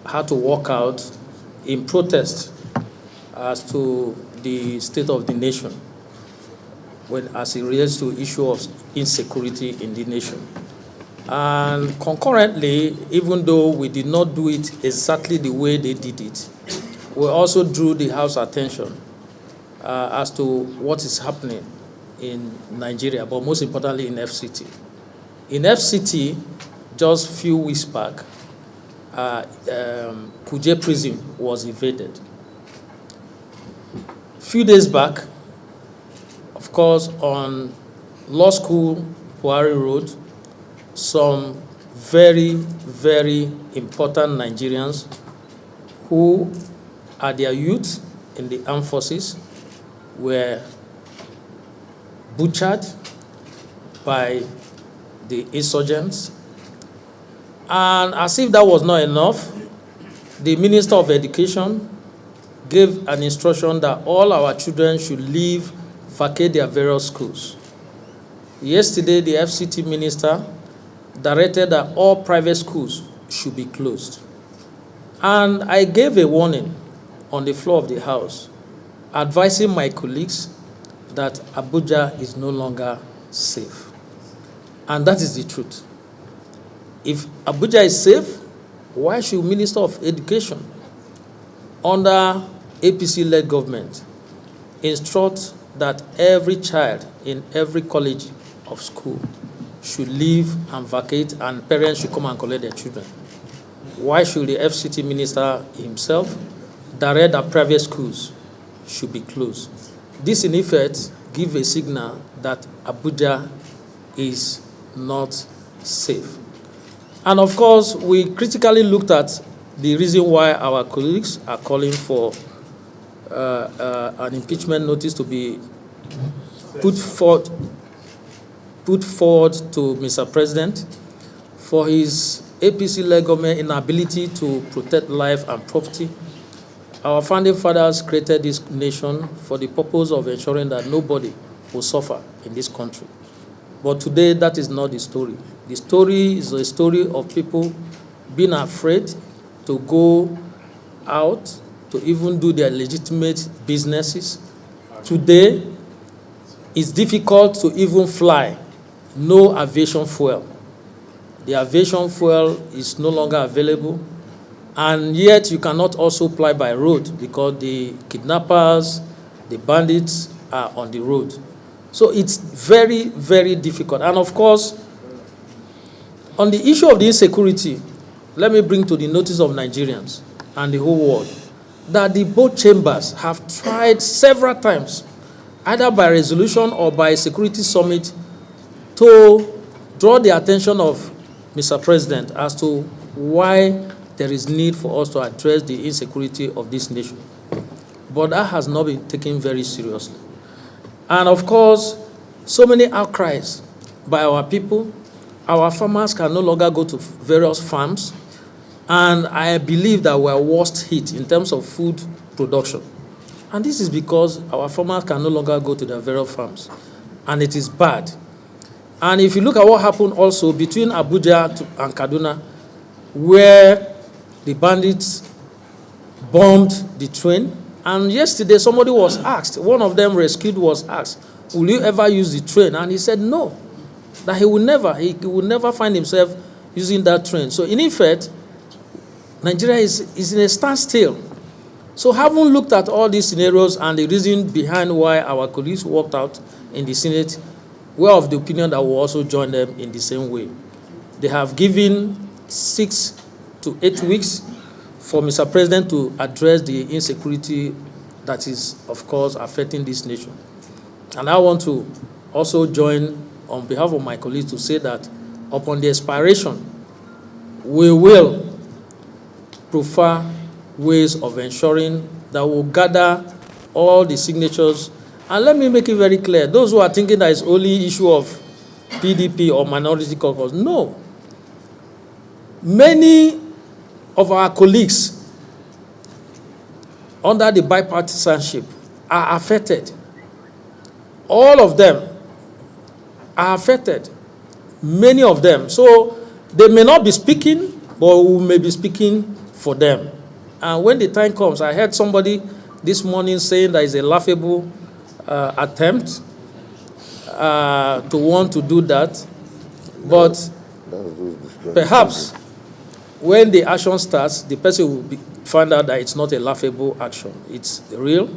had to walk out in protest as to the state of the nation as it relates to issue of insecurity in the nation. And concurrently, even though we did not do it exactly the way they did it, we also drew the House attention as to what is happening in Nigeria, but most importantly in FCT. In FCT, just a few weeks back, Kuje prison was invaded. A few days back, of course, on Law School, Buhari Road, some very, very important Nigerians who are their youth in the armed forces were butchered by the insurgents. And as if that was not enough, the Minister of Education gave an instruction that all our children should vacate their various schools. Yesterday, the FCT minister directed that all private schools should be closed. And I gave a warning on the floor of the House, advising my colleagues that Abuja is no longer safe. And that is the truth. If Abuja is safe, why should Minister of Education under APC-led government instruct that every child in every college of school should leave and vacate and parents should come and collect their children? Why should the FCT minister himself direct that private schools should be closed? This, in effect, gives a signal that Abuja is not safe. And of course, we critically looked at the reason why our colleagues are calling for an impeachment notice to be put forward to Mr. President for his APC-led government inability to protect life and property. Our founding fathers created this nation for the purpose of ensuring that nobody will suffer in this country. But today, that is not the story. The story is a story of people being afraid to go out, to even do their legitimate businesses. Today, it's difficult to even fly. No aviation fuel. The aviation fuel is no longer available. And yet, you cannot also fly by road because the kidnappers, the bandits are on the road. So it's very, very difficult. And of course, on the issue of the insecurity, let me bring to the notice of Nigerians and the whole world that the both chambers have tried several times, either by resolution or by a security summit, to draw the attention of Mr. President as to why there is need for us to address the insecurity of this nation. But that has not been taken very seriously. And of course, so many outcries by our people. Our farmers can no longer go to various farms. And I believe that we are worst hit in terms of food production. And this is because our farmers can no longer go to their various farms. And it is bad. And if you look at what happened also between Abuja and Kaduna, where the bandits bombed the train, and yesterday somebody was asked, one of them rescued was asked, will you ever use the train? And he said no, that he will never find himself using that train. So in effect, Nigeria is in a standstill. So having looked at all these scenarios and the reason behind why our colleagues walked out in the Senate, we are of the opinion that we'll also join them in the same way. They have given 6 to 8 weeks for Mr. President to address the insecurity that is, of course, affecting this nation. And I want to also join on behalf of my colleagues to say that upon the expiration, we will prefer ways of ensuring that we'll gather all the signatures. And let me make it very clear, those who are thinking that it's only issue of PDP or minority caucus, no. Many of our colleagues under the bipartisanship are affected. All of them are affected, many of them. So they may not be speaking, but we may be speaking for them. And when the time comes, I heard somebody this morning saying that it's a laughable attempt to want to do that. But perhaps when the action starts, the person will find out that it's not a laughable action. It's real.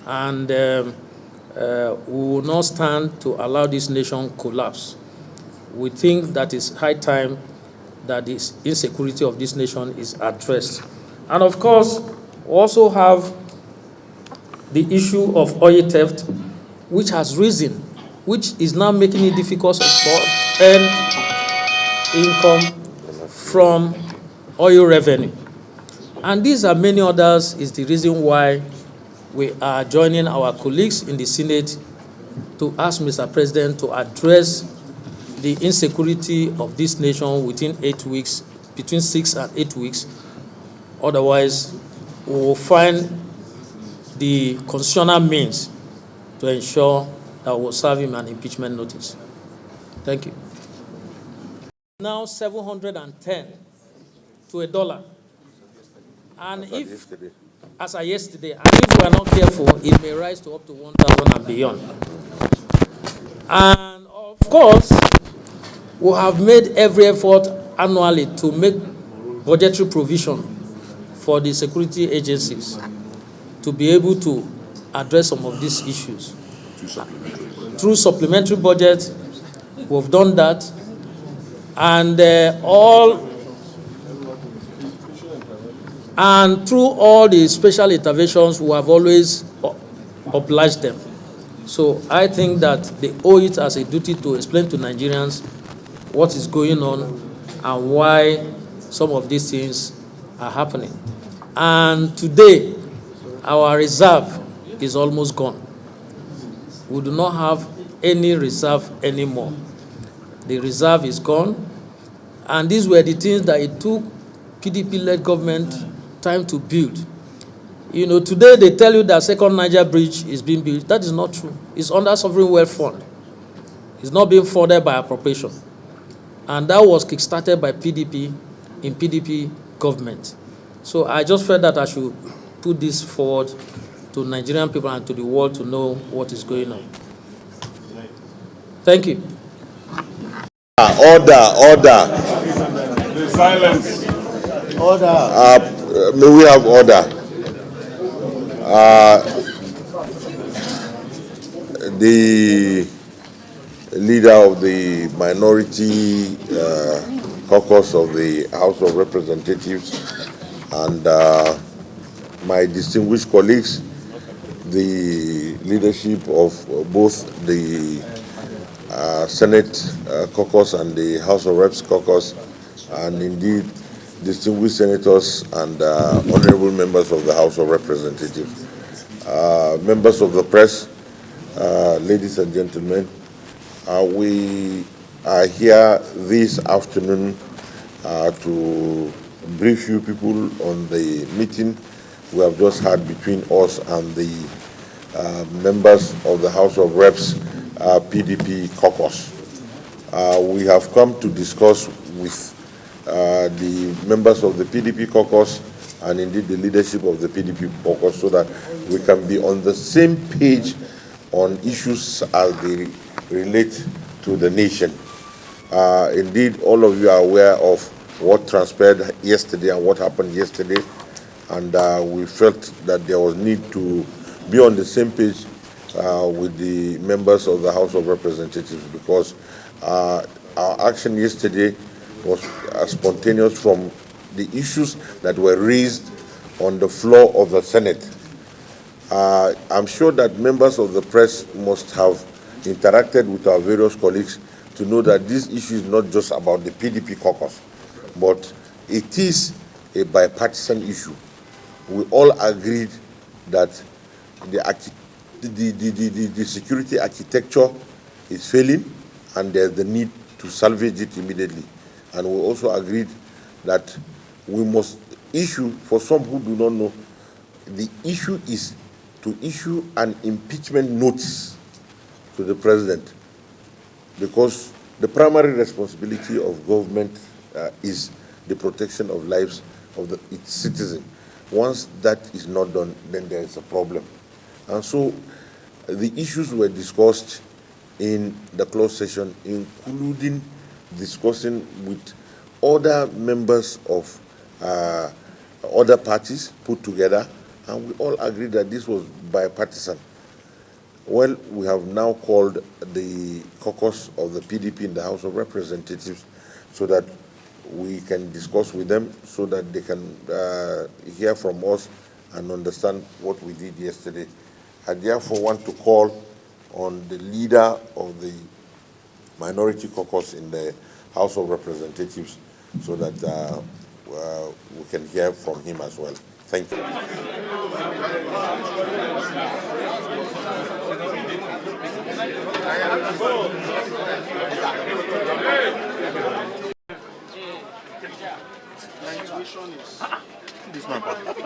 And we will not stand to allow this nation collapse. We think that it's high time that this insecurity of this nation is addressed. And of course, we also have the issue of oil theft, which has risen, which is now making it difficult to earn income from oil revenue. And these and many others is the reason why we are joining our colleagues in the Senate to ask Mr. President to address the insecurity of this nation within 8 weeks, between 6 and 8 weeks. Otherwise, we will find the constitutional means to ensure that we will serve him an impeachment notice. Thank you. Now 710 to $1. And if, as of yesterday, and if we are not careful, it may rise to up to 1,000 and beyond. And of course, we have made every effort annually to make budgetary provision for the security agencies to be able to address some of these issues. Through supplementary budget, we've done that. And through all the special interventions, we have always obliged them. So I think that they owe it as a duty to explain to Nigerians what is going on and why some of these things are happening. And today, our reserve is almost gone. We do not have any reserve anymore. The reserve is gone. And these were the things that it took PDP-led government time to build. You know, today they tell you that second Niger bridge is being built. That is not true. It's under sovereign wealth fund. It's not being funded by appropriation. And that was kickstarted by PDP in PDP government. So I just felt that I should put this forward to Nigerian people and to the world to know what is going on. Thank you. Order. The silence. Order. May we have order? The leader of the minority caucus of the House of Representatives and my distinguished colleagues, the leadership of both the Senate caucus and the House of Reps caucus, and indeed distinguished senators and honorable members of the House of Representatives, members of the press, ladies and gentlemen, we are here this afternoon to brief you people on the meeting we have just had between us and the members of the House of Reps PDP Caucus. We have come to discuss with the members of the PDP Caucus and indeed the leadership of the PDP Caucus so that we can be on the same page on issues as they relate to the nation. Indeed, all of you are aware of what transpired yesterday and what happened yesterday, and we felt that there was need to be on the same page with the members of the House of Representatives, because our action yesterday was spontaneous from the issues that were raised on the floor of the Senate. I'm sure that members of the press must have interacted with our various colleagues to know that this issue is not just about the PDP caucus, but it is a bipartisan issue. We all agreed that the security architecture is failing and there's the need to salvage it immediately. And we also agreed that we must issue, for some who do not know, the issue is to issue an impeachment notice to the president, because the primary responsibility of government is the protection of lives of its citizen. Once that is not done, then there is a problem. And so the issues were discussed in the closed session, including discussing with other members of other parties put together, and we all agreed that this was bipartisan. Well, we have now called the caucus of the PDP in the House of Representatives so that we can discuss with them, so that they can hear from us and understand what we did yesterday. I therefore want to call on the leader of the minority caucus in the House of Representatives so that we can hear from him as well. Thank you. This man.